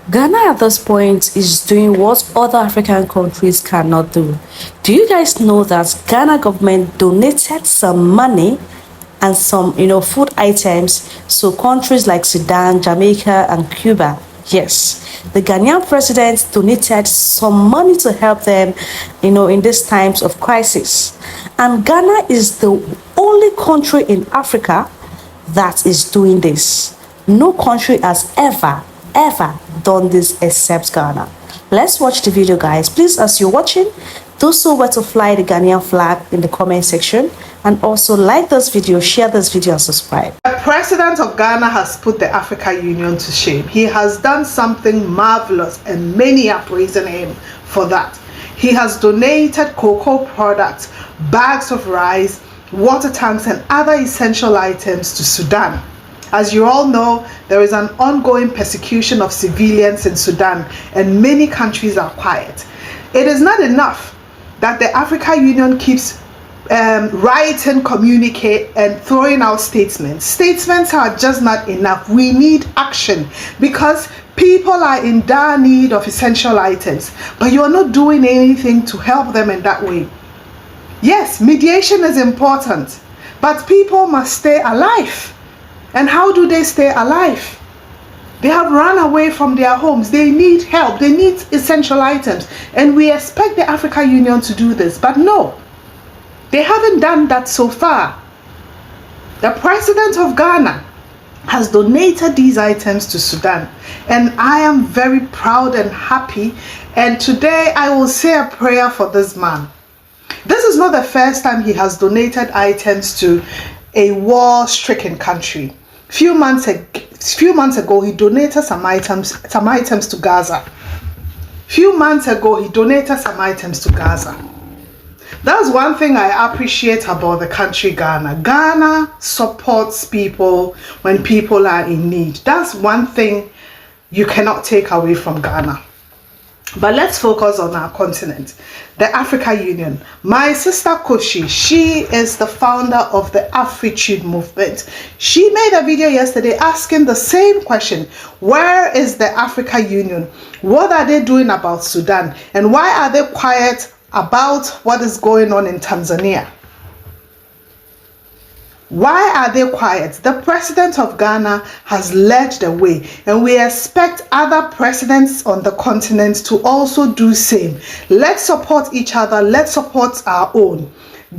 Ghana at this point is doing what other African countries cannot do. Do you guys know that Ghana government donated some money and some, food items to countries like Sudan, Jamaica, and Cuba? Yes, the Ghanaian president donated some money to help them, in these times of crisis. And Ghana is the only country in Africa that is doing this. No country has ever done this except Ghana. Let's watch the video, guys. Please, as you're watching, do so where to fly the Ghanaian flag in the comment section, and also like this video, share this video, and subscribe. The president of Ghana has put the African Union to shame. He has done something marvelous, and many are praising him for that. He has donated cocoa products, bags of rice, water tanks, and other essential items to Sudan. As you all know, there is an ongoing persecution of civilians in Sudan, and many countries are quiet. It is not enough that the African Union keeps writing, communicate, and throwing out statements. Statements are just not enough. We need action, because people are in dire need of essential items, but you are not doing anything to help them in that way. Yes, mediation is important, but people must stay alive. And how do they stay alive? They have run away from their homes. They need help. They need essential items. And we expect the African Union to do this. But no, they haven't done that so far. The president of Ghana has donated these items to Sudan. And I am very proud and happy. And today I will say a prayer for this man. This is not the first time he has donated items to a war-stricken country. Few months ago, he donated some items to Gaza. Few months ago, he donated some items to Gaza. That's one thing I appreciate about the country Ghana. Ghana supports people when people are in need. That's one thing you cannot take away from Ghana. But let's focus on our continent, the African Union. My sister Koshi, she is the founder of the Afritude movement. She made a video yesterday asking the same question. Where is the African Union? What are they doing about Sudan? And why are they quiet about what is going on in Tanzania? Why are they quiet? The president of Ghana has led the way, and we expect other presidents on the continent to also do same. Let's support each other. Let's support our own.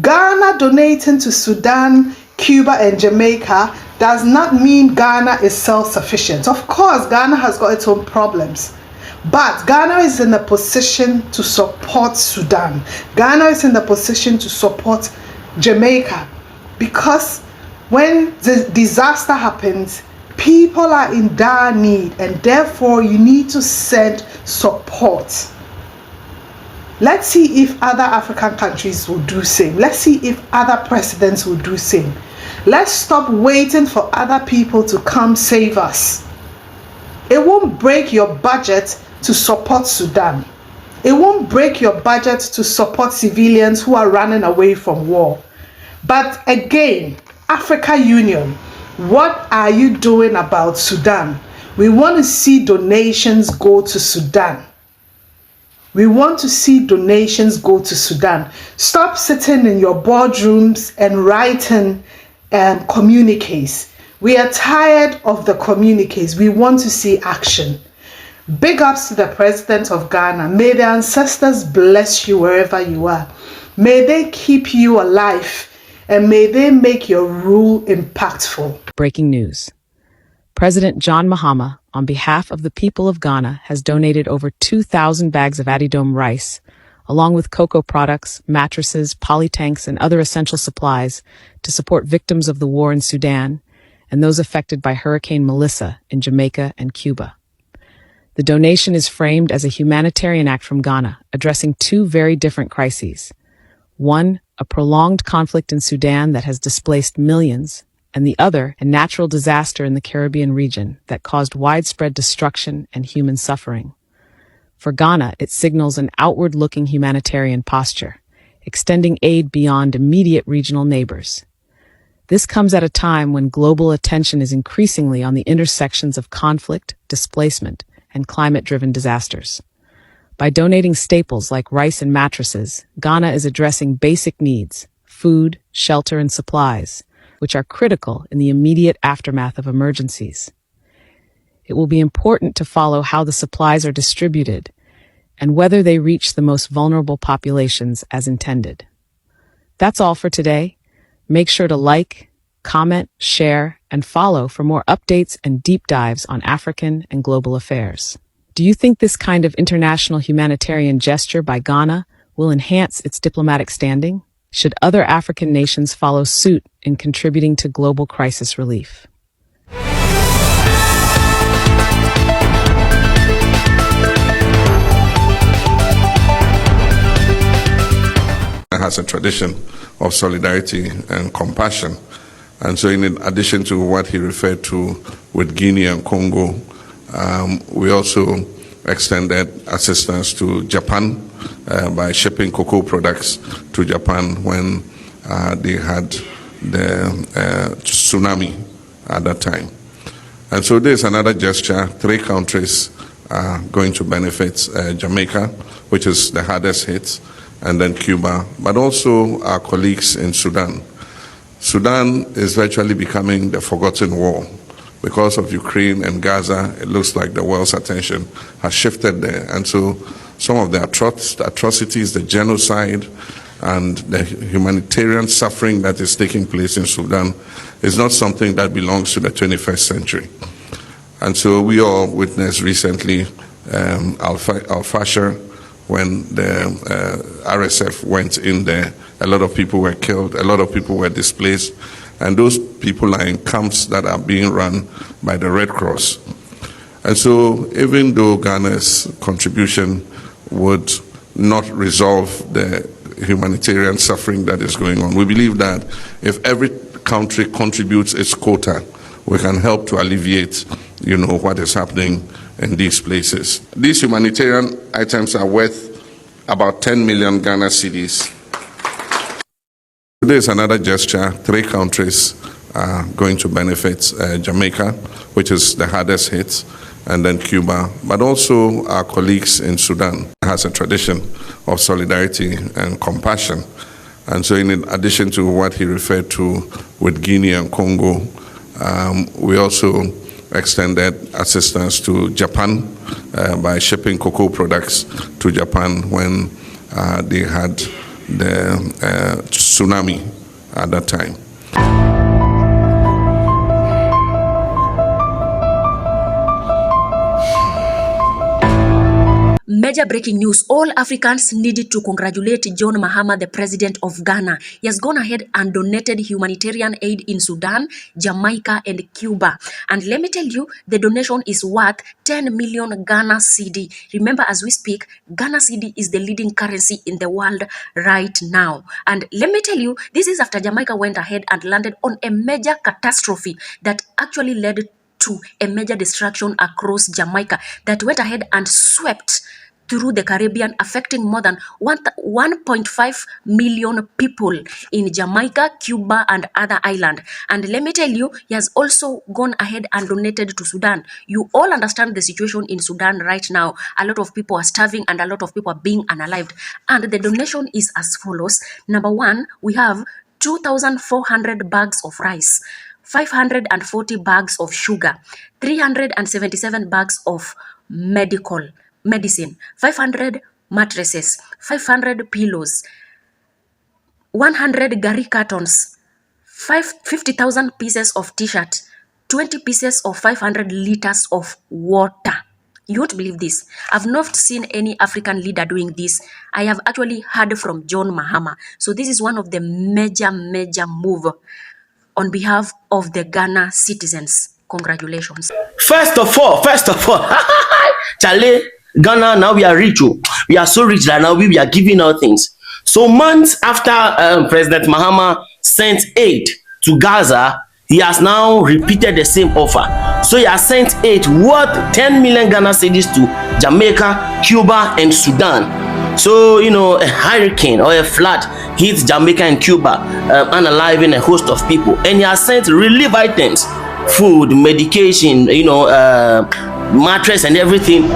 Ghana donating to Sudan, Cuba, and Jamaica does not mean Ghana is self-sufficient. Of course, Ghana has got its own problems. But Ghana is in a position to support Sudan. Ghana is in the position to support Jamaica. Because when the disaster happens, people are in dire need, and therefore you need to send support. Let's see if other African countries will do same. Let's see if other presidents will do same. Let's stop waiting for other people to come save us. It won't break your budget to support Sudan. It won't break your budget to support civilians who are running away from war. But again, African Union, what are you doing about Sudan? We want to see donations go to Sudan. We want to see donations go to Sudan. Stop sitting in your boardrooms and writing communiques. We are tired of the communiques. We want to see action. Big ups to the president of Ghana. May the ancestors bless you wherever you are. May they keep you alive. And may they make your rule impactful. Breaking news. President John Mahama, on behalf of the people of Ghana, has donated over 2,000 bags of Adidome rice, along with cocoa products, mattresses, polytanks, and other essential supplies to support victims of the war in Sudan and those affected by Hurricane Melissa in Jamaica and Cuba. The donation is framed as a humanitarian act from Ghana, addressing two very different crises. One, a prolonged conflict in Sudan that has displaced millions, and the other, a natural disaster in the Caribbean region that caused widespread destruction and human suffering. For Ghana, it signals an outward-looking humanitarian posture, extending aid beyond immediate regional neighbors. This comes at a time when global attention is increasingly on the intersections of conflict, displacement, and climate-driven disasters. By donating staples like rice and mattresses, Ghana is addressing basic needs, food, shelter, and supplies, which are critical in the immediate aftermath of emergencies. It will be important to follow how the supplies are distributed and whether they reach the most vulnerable populations as intended. That's all for today. Make sure to like, comment, share, and follow for more updates and deep dives on African and global affairs. Do you think this kind of international humanitarian gesture by Ghana will enhance its diplomatic standing? Should other African nations follow suit in contributing to global crisis relief? Has a tradition of solidarity and compassion. And so in addition to what he referred to with Guinea and Congo, we also extended assistance to Japan by shipping cocoa products to Japan when they had the tsunami at that time. And so there's another gesture. 3 countries are going to benefit: Jamaica, which is the hardest hit, and then Cuba, but also our colleagues in Sudan. Sudan is virtually becoming the forgotten war. Because of Ukraine and Gaza, it looks like the world's attention has shifted there. And so some of the atrocities, the genocide, and the humanitarian suffering that is taking place in Sudan is not something that belongs to the 21st century. And so we all witnessed recently Al-Fashir, when the RSF went in there. A lot of people were killed, a lot of people were displaced, and those people are in camps that are being run by the Red Cross. And so even though Ghana's contribution would not resolve the humanitarian suffering that is going on, we believe that if every country contributes its quota, we can help to alleviate, what is happening in these places. These humanitarian items are worth about 10 million Ghana cedis. There's another gesture. 3 countries are going to benefit: Jamaica, which is the hardest hit, and then Cuba, but also our colleagues in Sudan. Has a tradition of solidarity and compassion. And so in addition to what he referred to with Guinea and Congo, we also extended assistance to Japan by shipping cocoa products to Japan when they had the tsunami at that time. Major breaking news. All Africans needed to congratulate John Mahama, the president of Ghana. He has gone ahead and donated humanitarian aid in Sudan, Jamaica, and Cuba. And let me tell you, the donation is worth 10 million Ghana cedi. Remember, as we speak, Ghana cedi is the leading currency in the world right now. And let me tell you, this is after Jamaica went ahead and landed on a major catastrophe that actually led to a major destruction across Jamaica that went ahead and swept through the Caribbean, affecting more than 1.5 million people in Jamaica, Cuba, and other islands. And let me tell you, he has also gone ahead and donated to Sudan. You all understand the situation in Sudan right now. A lot of people are starving and a lot of people are being unalived. And the donation is as follows. Number 1, we have 2,400 bags of rice, 540 bags of sugar, 377 bags of medicine, 500 mattresses, 500 pillows, 100 Gary cartons, 50,000 pieces of t-shirt, 20 pieces of 500 liters of water. You won't believe this. I've not seen any African leader doing this. I have actually heard from John Mahama. So this is one of the major move on behalf of the Ghana citizens. Congratulations. First of all, Charlie, Ghana, now we are rich. We are so rich that now we are giving out things. So months after President Mahama sent aid to Gaza, he has now repeated the same offer. So he has sent aid worth 10 million Ghana cedis to Jamaica, Cuba, and Sudan. So, a hurricane or a flood hits Jamaica and Cuba, unaliving a host of people. And he has sent relief items, food, medication, mattress and everything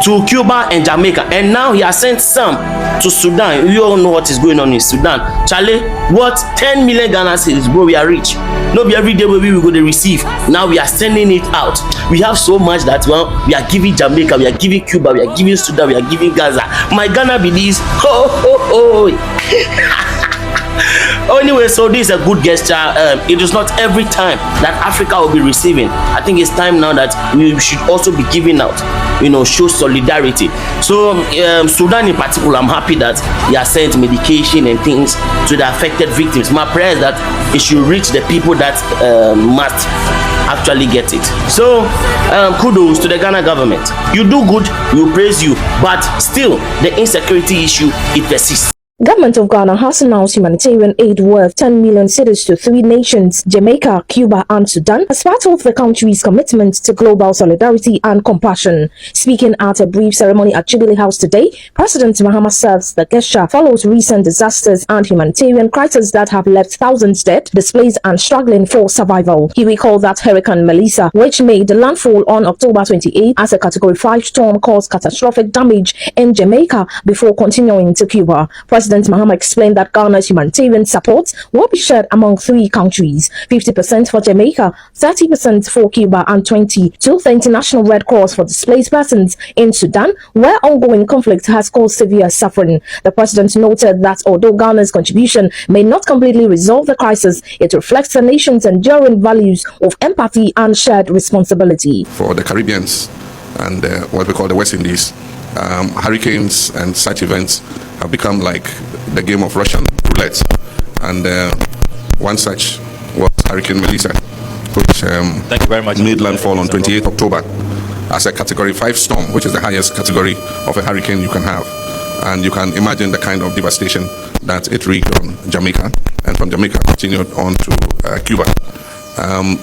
to Cuba and Jamaica, and now he has sent some to Sudan. You all know what is going on in Sudan. Charlie, what 10 million Ghana cedis, bro? We are rich. No be every day we will go to receive. Now we are sending it out. We have so much that, well, we are giving Jamaica, we are giving Cuba, we are giving Sudan, we are giving Gaza. My Ghana be this. Anyway, so this is a good gesture. It is not every time that Africa will be receiving. I think it's time now that we should also be giving out, show solidarity. So Sudan in particular, I'm happy that he has sent medication and things to the affected victims. My prayer is that it should reach the people that must actually get it. So kudos to the Ghana government. You do good, we praise you, but still the insecurity issue, it persists. Government of Ghana has announced humanitarian aid worth 10 million cedis to 3 nations, Jamaica, Cuba, and Sudan, as part of the country's commitment to global solidarity and compassion. Speaking at a brief ceremony at Jubilee House today, President Mahama says the gesture follows recent disasters and humanitarian crises that have left thousands dead, displaced, and struggling for survival. He recalled that Hurricane Melissa, which made landfall on October 28 as a Category 5 storm, caused catastrophic damage in Jamaica before continuing to Cuba. President Mahama explained that Ghana's humanitarian support will be shared among 3 countries, 50% for Jamaica, 30% for Cuba, and 20% to the International Red Cross for displaced persons in Sudan, where ongoing conflict has caused severe suffering. The president noted that although Ghana's contribution may not completely resolve the crisis, it reflects the nation's enduring values of empathy and shared responsibility. For the Caribbeans and what we call the West Indies, hurricanes and such events have become like the game of Russian roulette. And one such was Hurricane Melissa, which Thank you very much. made landfall on 28 October as a Category 5 storm, which is the highest category of a hurricane you can have. And you can imagine the kind of devastation that it wreaked on Jamaica, and from Jamaica continued on to Cuba.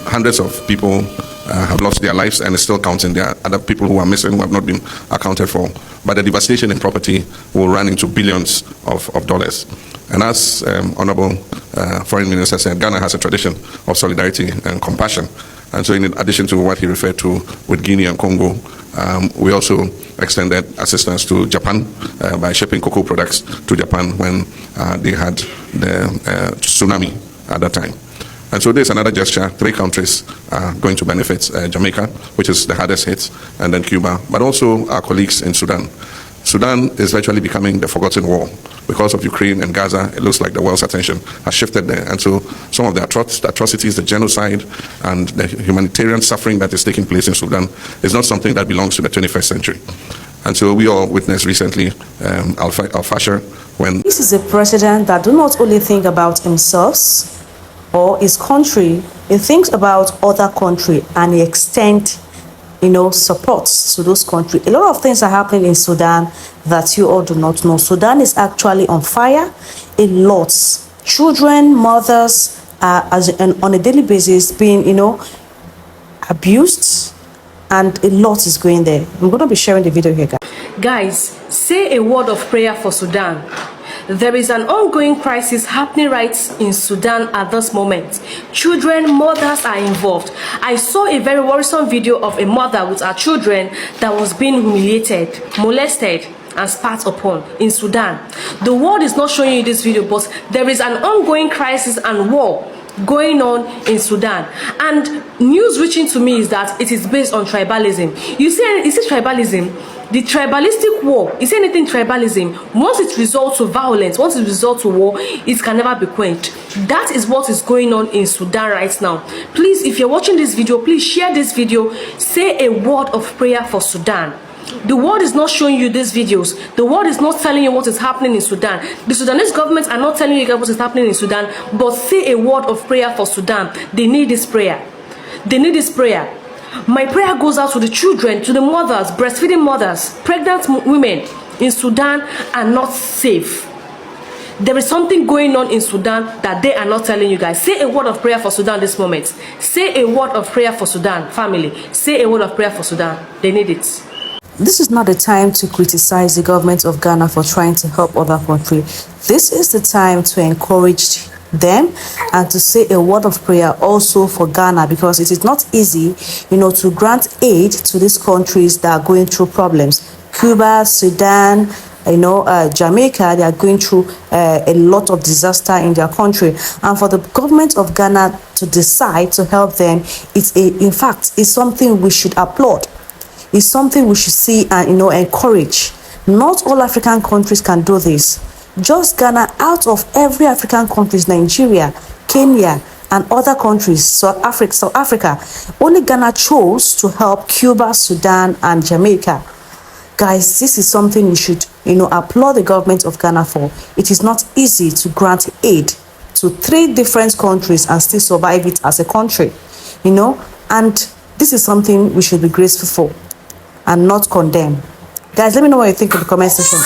Hundreds of people have lost their lives, and it's still counting. There are other people who are missing, who have not been accounted for. But the devastation in property will run into billions of dollars. And as Honorable Foreign Minister said, Ghana has a tradition of solidarity and compassion. And so in addition to what he referred to with Guinea and Congo, we also extended assistance to Japan by shipping cocoa products to Japan when they had the tsunami at that time. And so there's another gesture. 3 countries are going to benefit: Jamaica, which is the hardest hit, and then Cuba, but also our colleagues in Sudan. Sudan is virtually becoming the forgotten war. Because of Ukraine and Gaza, it looks like the world's attention has shifted there. And so some of the atrocities, the genocide, and the humanitarian suffering that is taking place in Sudan is not something that belongs to the 21st century. And so we all witnessed recently Al-Fashir when... This is a president that do not only think about himself or his country, he thinks about other country, and he extends support to those countries. A lot of things are happening in Sudan that you all do not know. Sudan is actually on fire. A lot. Children, mothers are on a daily basis being, abused, and a lot is going there. I'm going to be sharing the video here, guys. Guys, say a word of prayer for Sudan. There is an ongoing crisis happening right in Sudan at this moment. Children, mothers are involved. I saw a very worrisome video of a mother with her children that was being humiliated, molested, and spat upon in Sudan. The world is not showing you this video, but there is an ongoing crisis and war going on in Sudan, and news reaching to me is that it is based on tribalism. You see, is it tribalism? The tribalistic war, is anything tribalism? Once it results to violence, once it results to war, it can never be quenched. That is what is going on in Sudan right now. Please, if you're watching this video, please share this video. Say a word of prayer for Sudan. The world is not showing you these videos. The world is not telling you what is happening in Sudan. The Sudanese government are not telling you guys what is happening in Sudan. But say a word of prayer for Sudan. They need this prayer. They need this prayer. My prayer goes out to the children, to the mothers, breastfeeding mothers, pregnant women in Sudan are not safe. There is something going on in Sudan that they are not telling you guys. Say a word of prayer for Sudan this moment. Say a word of prayer for Sudan, family. Say a word of prayer for Sudan. They need it. This is not the time to criticize the government of Ghana for trying to help other countries. This is the time to encourage them, and to say a word of prayer also for Ghana, because it is not easy, to grant aid to these countries that are going through problems. Cuba, Sudan, Jamaica, they are going through a lot of disaster in their country, and for the government of Ghana to decide to help them, in fact, it's something we should applaud. It's something we should see and encourage. Not all African countries can do this. Just Ghana, out of every African countries, Nigeria, Kenya, and other countries, South Africa, only Ghana chose to help Cuba, Sudan, and Jamaica. Guys, this is something we should, applaud the government of Ghana for. It is not easy to grant aid to 3 different countries and still survive it as a country, and this is something we should be grateful for and not condemn. Guys, let me know what you think in the comment section.